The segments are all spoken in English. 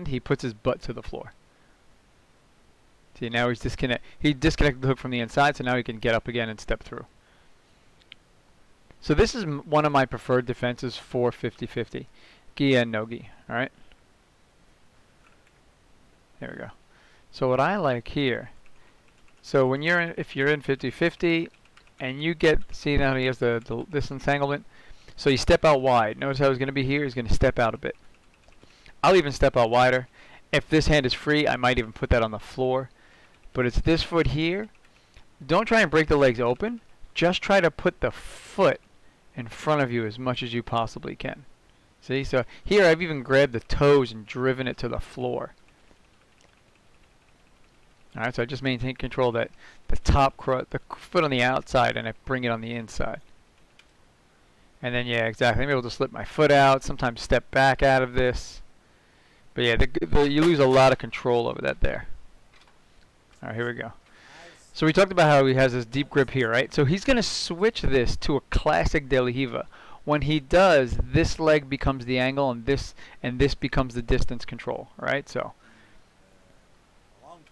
hand, he puts his butt to the floor. See, now he's he disconnected the hook from the inside, so now he can get up again and step through. So this is one of my preferred defenses for 50-50. Gi and no gi, alright? There we go. So what I like here, so when you're if you're in 50-50 and you get, see now he has this entanglement, so you step out wide. Notice how he's going to be here, he's going to step out a bit. I'll even step out wider. If this hand is free, I might even put that on the floor. But it's this foot here. Don't try and break the legs open. Just try to put the foot in front of you as much as you possibly can. See? So here I've even grabbed the toes and driven it to the floor. Alright, so I just maintain control that the the foot on the outside, and I bring it on the inside. And then, yeah, exactly. I'm able to slip my foot out, sometimes step back out of this. But yeah, you lose a lot of control over that there. Alright, here we go. So we talked about how he has this deep grip here, right? So he's going to switch this to a classic De La Riva. When he does, this leg becomes the angle, and this becomes the distance control, right? So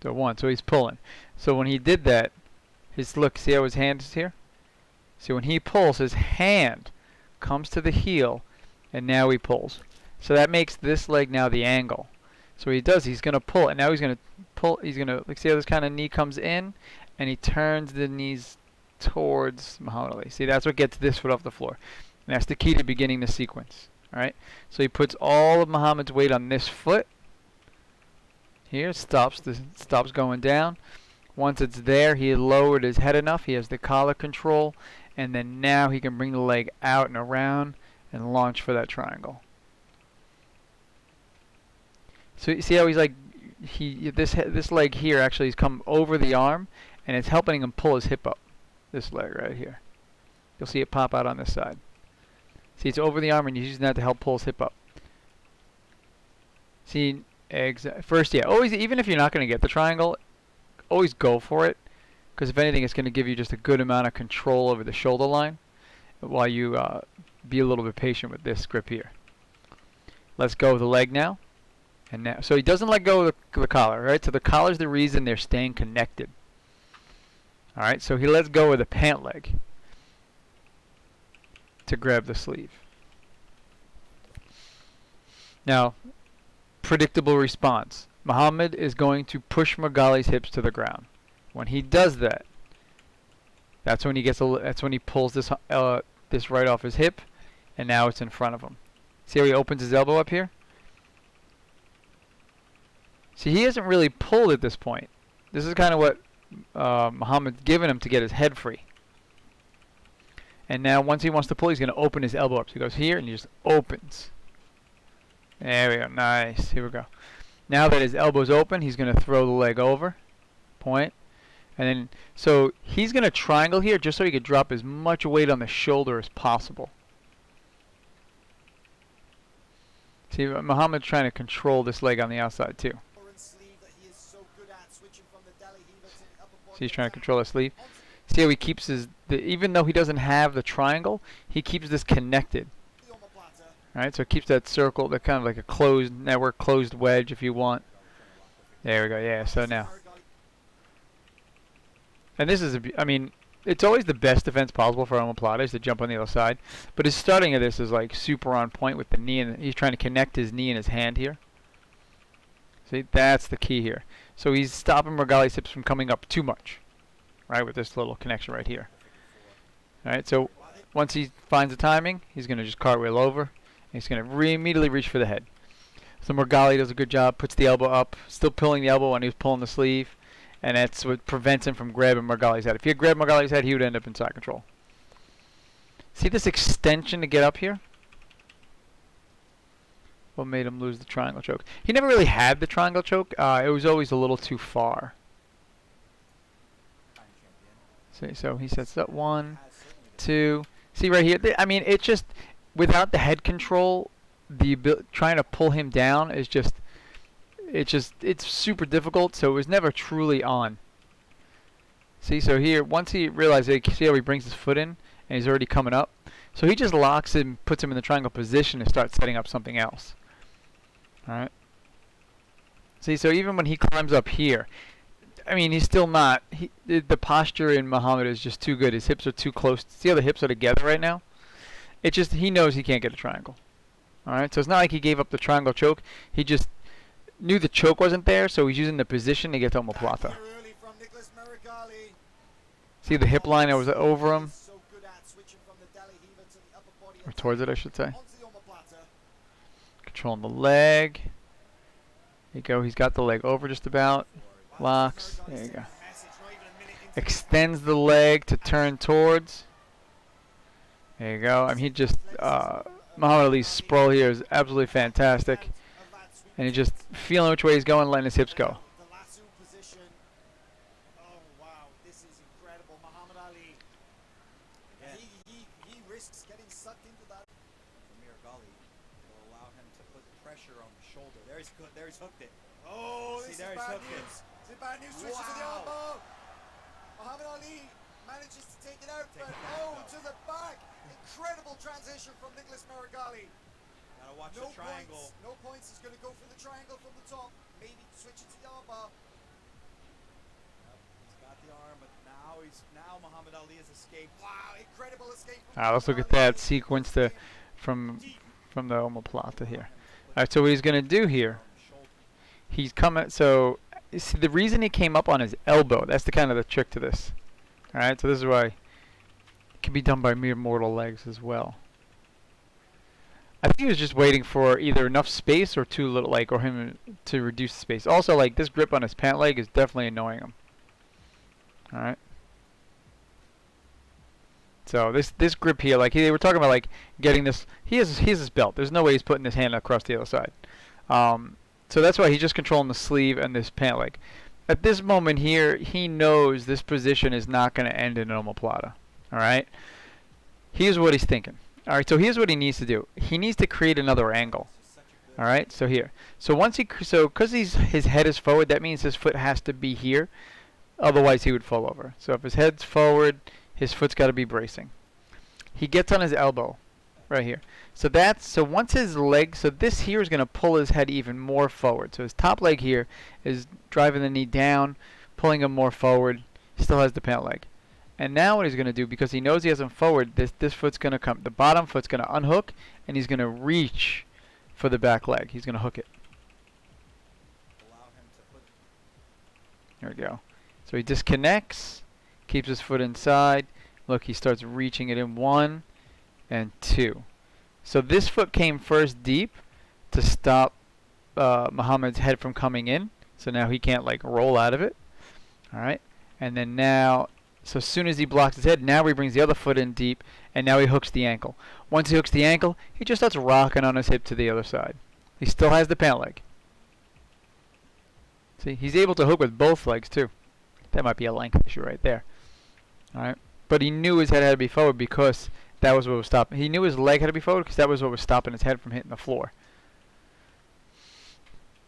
one, so he's pulling. So when he did that, look, see how his hand is here? See, when he pulls, his hand comes to the heel, and now he pulls. So that makes this leg now the angle. So what he does, he's going to pull, and now he's going to pull, he's going to, like, see how this kind of knee comes in, and he turns the knees towards Muhammad Ali. See, that's what gets this foot off the floor. And that's the key to beginning the sequence. Alright? So he puts all of Muhammad's weight on this foot. Here, stops going down. Once it's there, he lowered his head enough, he has the collar control, and then now he can bring the leg out and around and launch for that triangle. So you see how he's like, this leg here actually has come over the arm, and it's helping him pull his hip up. This leg right here. You'll see it pop out on this side. See, it's over the arm, and he's using that to help pull his hip up. See, first, yeah, always, even if you're not going to get the triangle, always go for it, because if anything, it's going to give you just a good amount of control over the shoulder line, while you be a little bit patient with this grip here. Let's go with the leg now. And now, so he doesn't let go of the collar, right? So the collar is the reason they're staying connected. All right, so he lets go of the pant leg to grab the sleeve. Now, predictable response. Muhammad is going to push Meregali's hips to the ground. When he does that, that's when he gets that's when he pulls this right off his hip, and now it's in front of him. See how he opens his elbow up here? See, he hasn't really pulled at this point. This is kind of what Muhammad's given him to get his head free. And now once he wants to pull, he's going to open his elbow up. So he goes here and he just opens. There we go. Nice. Here we go. Now that his elbow's open, he's going to throw the leg over. Point. And then, so he's going to triangle here just so he could drop as much weight on the shoulder as possible. See, Muhammad's trying to control this leg on the outside too. See, he's trying to control his sleeve. See how he keeps his, even though he doesn't have the triangle, he keeps this connected. Alright, so it keeps that circle, that kind of like a closed network, closed wedge if you want. There we go, yeah, so now. And this is, I mean, it's always the best defense possible for omoplata is to jump on the other side. But his starting of this is like super on point with the knee, and he's trying to connect his knee and his hand here. See, that's the key here. So he's stopping Meregali's hips from coming up too much, right, with this little connection right here. Alright, so once he finds the timing, he's going to just cartwheel over, and he's going to immediately reach for the head. So Meregali does a good job, puts the elbow up, still pulling the elbow when he was pulling the sleeve, and that's what prevents him from grabbing Meregali's head. If he had grabbed Meregali's head, he would end up in side control. See this extension to get up here? What made him lose the triangle choke? He never really had the triangle choke. It was always a little too far. See, so he sets up 1, 2. See right here? I mean, it's just without the head control, trying to pull him down is just, it's super difficult. So it was never truly on. See, so here, once he realized, see how he brings his foot in, and he's already coming up. So he just locks him, puts him in the triangle position, and starts setting up something else. Alright. See, so even when he climbs up here, I mean, he's still not. The posture in Muhammad is just too good. His hips are too close. See how the hips are together right now? It just, he knows he can't get a triangle. All right, so it's not like he gave up the triangle choke. He just knew the choke wasn't there, so he's using the position to get to omoplata. See the hip line that was over him? Or towards it, I should say. Controlling the leg. There you go. He's got the leg over just about. Locks. There you go. Extends the leg to turn towards. There you go. I mean, he just Muhammad Ali's sprawl here is absolutely fantastic, and he's just feeling which way he's going, letting his hips go. There he's hooked it. Oh, this is bad news. This is bad news. Switches to the elbow. Muhammad Ali manages to take it out, but to the back. Incredible transition from Nicholas Meregali. Gotta watch the triangle. No points. He's going to go for the triangle from the top. Maybe switch it to the armbar. He's got the arm, but now Muhammad Ali has escaped. Wow, incredible escape. Let's look at that sequence from the omoplata here. All right, so what he's going to do here, he's coming. So you see, the reason he came up on his elbow, that's the kind of the trick to this. All right, so this is why it can be done by mere mortal legs as well. I think he was just waiting for either enough space or too little, like, or him to reduce the space. Also, like, this grip on his pant leg is definitely annoying him. All right. So this grip here, like they were talking about, like getting this. He has his belt. There's no way he's putting his hand across the other side. So that's why he's just controlling the sleeve and this pant leg. At this moment here, he knows this position is not going to end in an omoplata. All right. Here's what he's thinking. All right. So here's what he needs to do. He needs to create another angle. All right. So here. So because his head is forward, that means his foot has to be here. Otherwise, he would fall over. So if his head's forward, his foot's got to be bracing. He gets on his elbow right here. So once his leg, so this here is going to pull his head even more forward. So his top leg here is driving the knee down, pulling him more forward. He still has the pant leg. And now what he's going to do, because he knows he has him forward, this foot's going to come, the bottom foot's going to unhook, and he's going to reach for the back leg. He's going to hook it. There we go. So he disconnects, keeps his foot inside. Look, he starts reaching it in 1 and 2. So this foot came first deep to stop Muhammad's head from coming in. So now he can't like roll out of it. All right. And then now, so as soon as he blocks his head, now he brings the other foot in deep, and now he hooks the ankle. Once he hooks the ankle, he just starts rocking on his hip to the other side. He still has the pant leg. See, he's able to hook with both legs too. That might be a length issue right there. All right. But he knew his head had to be forward because that was what was stopping. He knew his leg had to be forward because that was what was stopping his head from hitting the floor.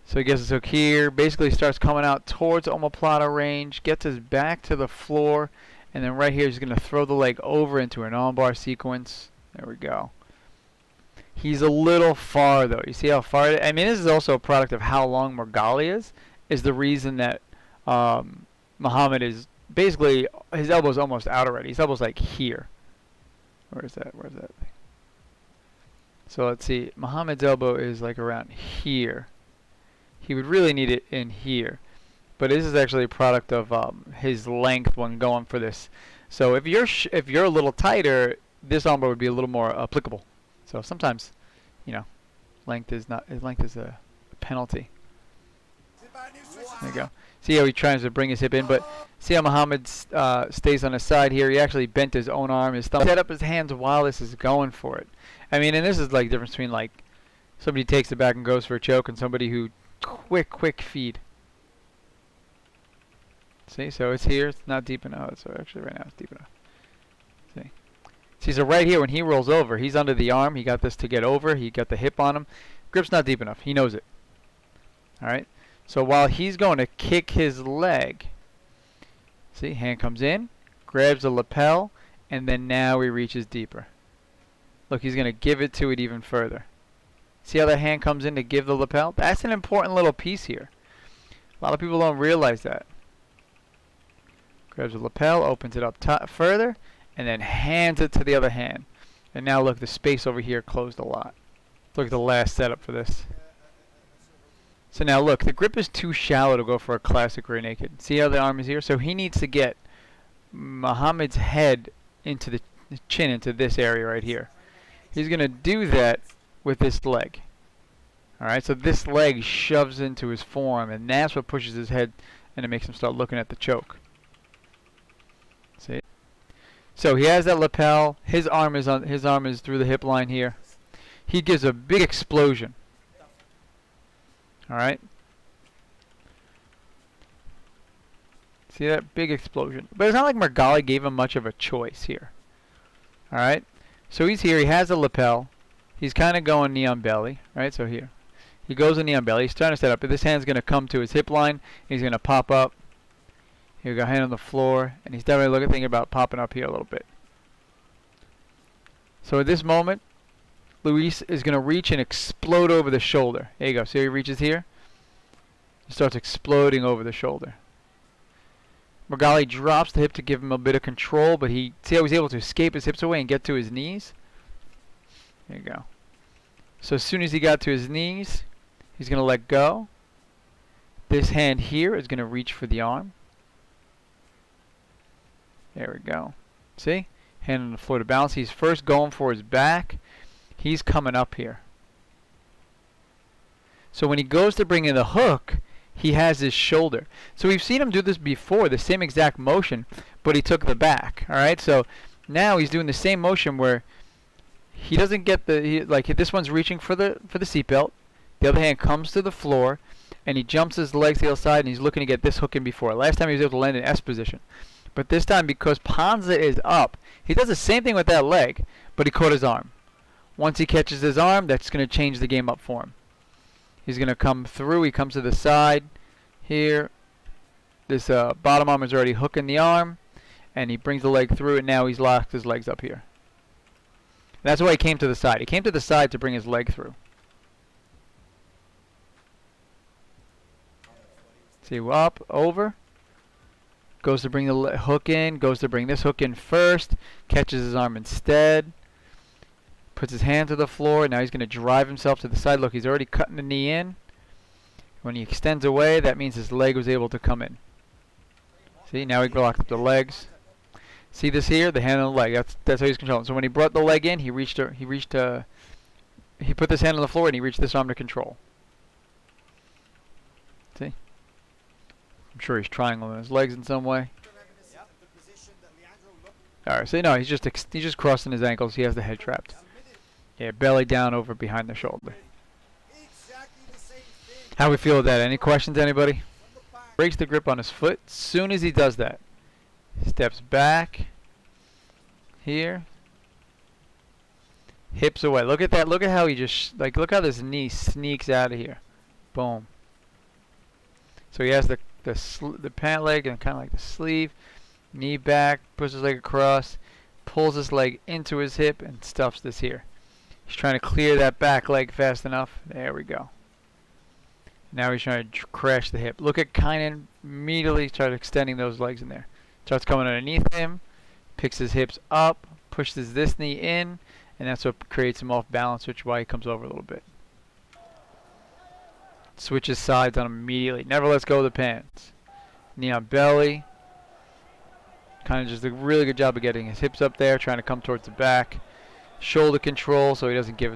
So he gets his hook here. Basically starts coming out towards omoplata range. Gets his back to the floor. And then right here he's going to throw the leg over into an armbar sequence. There we go. He's a little far though. You see how far it is? I mean, this is also a product of how long Meregali is the reason that Muhammad is basically, his elbow's almost out already. His elbow's like here. Where's that thing? So let's see. Muhammad's elbow is like around here. He would really need it in here. But this is actually a product of his length when going for this. So if you're a little tighter, this armbar would be a little more applicable. So sometimes, you know, length is a penalty. There you go. See how he tries to bring his hip in, but see how Muhammad stays on his side here. He actually bent his own arm, his thumb, set up his hands while this is going for it. I mean, and this is like the difference between like somebody takes it back and goes for a choke and somebody who quick feed. See, so it's here. It's not deep enough. So actually, right now it's deep enough. See, so right here when he rolls over, he's under the arm. He got this to get over. He got the hip on him. Grip's not deep enough. He knows it. All right. So while he's going to kick his leg, see, hand comes in, grabs the lapel, and then now he reaches deeper. Look, he's going to give it to it even further. See how that hand comes in to give the lapel? That's an important little piece here. A lot of people don't realize that. Grabs the lapel, opens it up further, and then hands it to the other hand. And now look, the space over here closed a lot. Look at the last setup for this. So now look, the grip is too shallow to go for a classic rear naked. See how the arm is here? So he needs to get Muhammad's head into the chin, into this area right here. He's going to do that with this leg. Alright, so this leg shoves into his forearm, and that's what pushes his head, and it makes him start looking at the choke. See? So he has that lapel. His arm is through the hip line here. He gives a big explosion. Alright? See that big explosion? But it's not like Meregali gave him much of a choice here. Alright? So he's here, he has a lapel. He's kind of going knee on belly, right? So here. He goes in knee on belly. He's trying to set up. But this hand's going to come to his hip line. He's going to pop up. Here we go, hand on the floor. And he's definitely thinking about popping up here a little bit. So at this moment, Luis is going to reach and explode over the shoulder. There you go. See how he reaches here? He starts exploding over the shoulder. Meregali drops the hip to give him a bit of control, but see how he's able to escape his hips away and get to his knees? There you go. So as soon as he got to his knees, he's going to let go. This hand here is going to reach for the arm. There we go. See? Hand on the floor to balance. He's first going for his back. He's coming up here. So when he goes to bring in the hook, he has his shoulder. So we've seen him do this before, the same exact motion, but he took the back. Alright, so now he's doing the same motion where he doesn't get this one's reaching for the seatbelt. The other hand comes to the floor, and he jumps his legs to the other side, and he's looking to get this hook in before. Last time he was able to land in S position. But this time, because Panza is up, he does the same thing with that leg, but he caught his arm. Once he catches his arm, that's going to change the game up for him. He's going to come through. He comes to the side here. This bottom arm is already hooking the arm, and he brings the leg through, and now he's locked his legs up here. That's why he came to the side. He came to the side to bring his leg through. See, up, over. Goes to bring the hook in. Goes to bring this hook in first. Catches his arm instead. Puts his hand to the floor. Now he's going to drive himself to the side. Look, he's already cutting the knee in. When he extends away, that means his leg was able to come in. See, now he blocked up the legs. See this here? The hand on the leg. That's how he's controlling. So when he brought the leg in, he put this hand on the floor and he reached this arm to control. See? I'm sure he's triangling his legs in some way. Alright, so no, he's just crossing his ankles. He has the head trapped. Yeah, belly down over behind the shoulder. How we feel with that? Any questions, anybody? Breaks the grip on his foot. Soon as he does that, steps back here, hips away. Look at that. Look at how he just look how this knee sneaks out of here. Boom. So he has the pant leg and kind of like the sleeve, knee back, pushes his leg across, pulls his leg into his hip and stuffs this here. He's trying to clear that back leg fast enough. There we go. Now he's trying to crash the hip. Look at Kynan immediately start extending those legs in there. Starts coming underneath him, picks his hips up, pushes this knee in, and that's what creates him off balance, which is why he comes over a little bit. Switches sides on him immediately. Never lets go of the pants. Knee on belly. Kind of just a really good job of getting his hips up there, trying to come towards the back. Shoulder control so he doesn't give